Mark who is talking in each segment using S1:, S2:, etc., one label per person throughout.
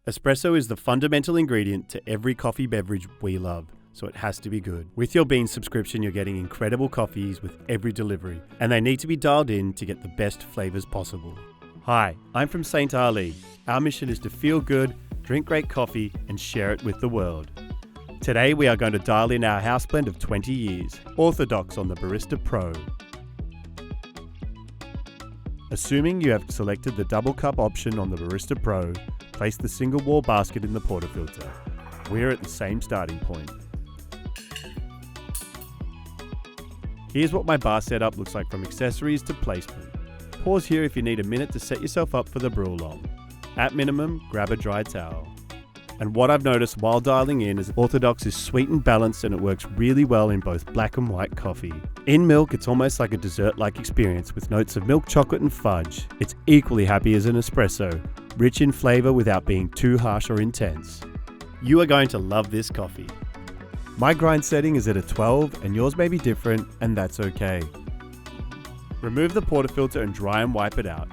S1: Espresso is the fundamental ingredient to every coffee beverage we love, so it has to be good. With your Beanz subscription, you're getting incredible coffees with every delivery, and they need to be dialed in to get the best flavours possible. Hi, I'm from St. Ali. Our mission is to feel good, drink great coffee, and share it with the world. Today we are going to dial in our house blend of 20 years, Orthodox on the Barista Pro. Assuming you have selected the double cup option on the Barista Pro, place the single wall basket in the portafilter. We're at the same starting point. Here's what my bar setup looks like from accessories to placement. Pause here if you need a minute to set yourself up for the brew along. At minimum, grab a dry towel. And what I've noticed while dialing in is Orthodox is sweet and balanced, and it works really well in both black and white coffee. In milk, it's almost like a dessert-like experience with notes of milk chocolate and fudge. It's equally happy as an espresso, rich in flavour without being too harsh or intense. You are going to love this coffee. My grind setting is at a 12 and yours may be different, and that's okay. Remove the portafilter and dry and wipe it out.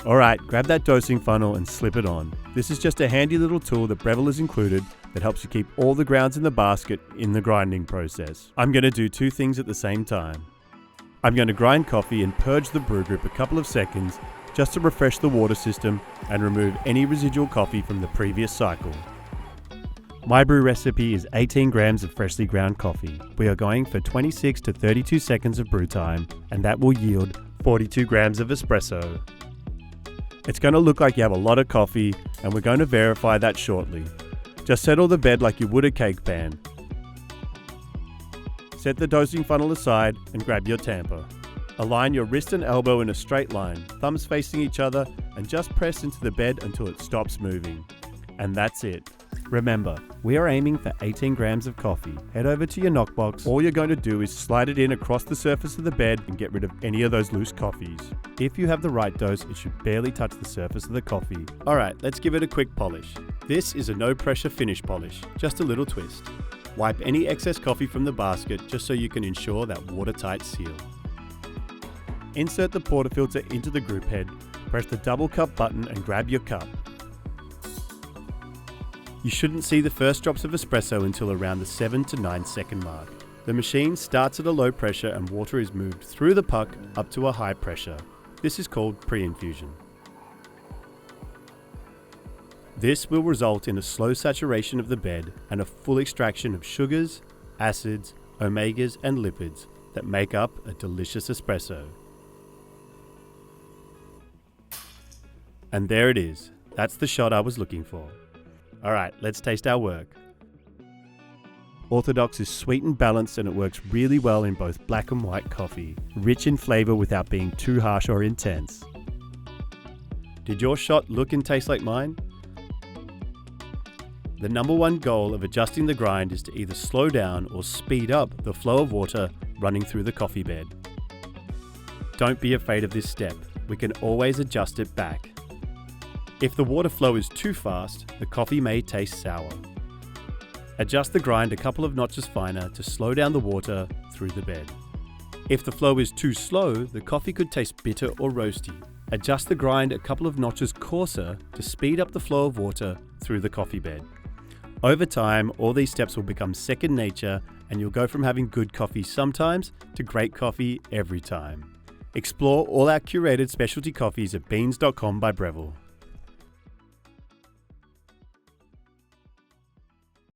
S1: Alright, grab that dosing funnel and slip it on. This is just a handy little tool that Breville has included that helps you keep all the grounds in the basket in the grinding process. I'm going to do two things at the same time. I'm going to grind coffee and purge the brew group a couple of seconds just to refresh the water system and remove any residual coffee from the previous cycle. My brew recipe is 18 grams of freshly ground coffee. We are going for 26 to 32 seconds of brew time, and that will yield 42 grams of espresso. It's going to look like you have a lot of coffee, and we're going to verify that shortly. Just settle the bed like you would a cake pan. Set the dosing funnel aside and grab your tamper. Align your wrist and elbow in a straight line, thumbs facing each other, and just press into the bed until it stops moving. And that's it. Remember, we are aiming for 18 grams of coffee. Head over to your knockbox. All you're going to do is slide it in across the surface of the bed and get rid of any of those loose coffees. If you have the right dose, it should barely touch the surface of the coffee. Alright, let's give it a quick polish. This is a no pressure finish polish, just a little twist. Wipe any excess coffee from the basket just so you can ensure that watertight seal. Insert the portafilter into the group head, press the double cup button and grab your cup. You shouldn't see the first drops of espresso until around the 7 to 9 second mark. The machine starts at a low pressure and water is moved through the puck up to a high pressure. This is called pre-infusion. This will result in a slow saturation of the bed and a full extraction of sugars, acids, omegas and lipids that make up a delicious espresso. And there it is. That's the shot I was looking for. Alright, let's taste our work. Orthodox is sweet and balanced, and it works really well in both black and white coffee, rich in flavour without being too harsh or intense. Did your shot look and taste like mine? The number one goal of adjusting the grind is to either slow down or speed up the flow of water running through the coffee bed. Don't be afraid of this step. We can always adjust it back. If the water flow is too fast, the coffee may taste sour. Adjust the grind a couple of notches finer to slow down the water through the bed. If the flow is too slow, the coffee could taste bitter or roasty. Adjust the grind a couple of notches coarser to speed up the flow of water through the coffee bed. Over time, all these steps will become second nature, and you'll go from having good coffee sometimes to great coffee every time. Explore all our curated specialty coffees at beanz.com by Breville.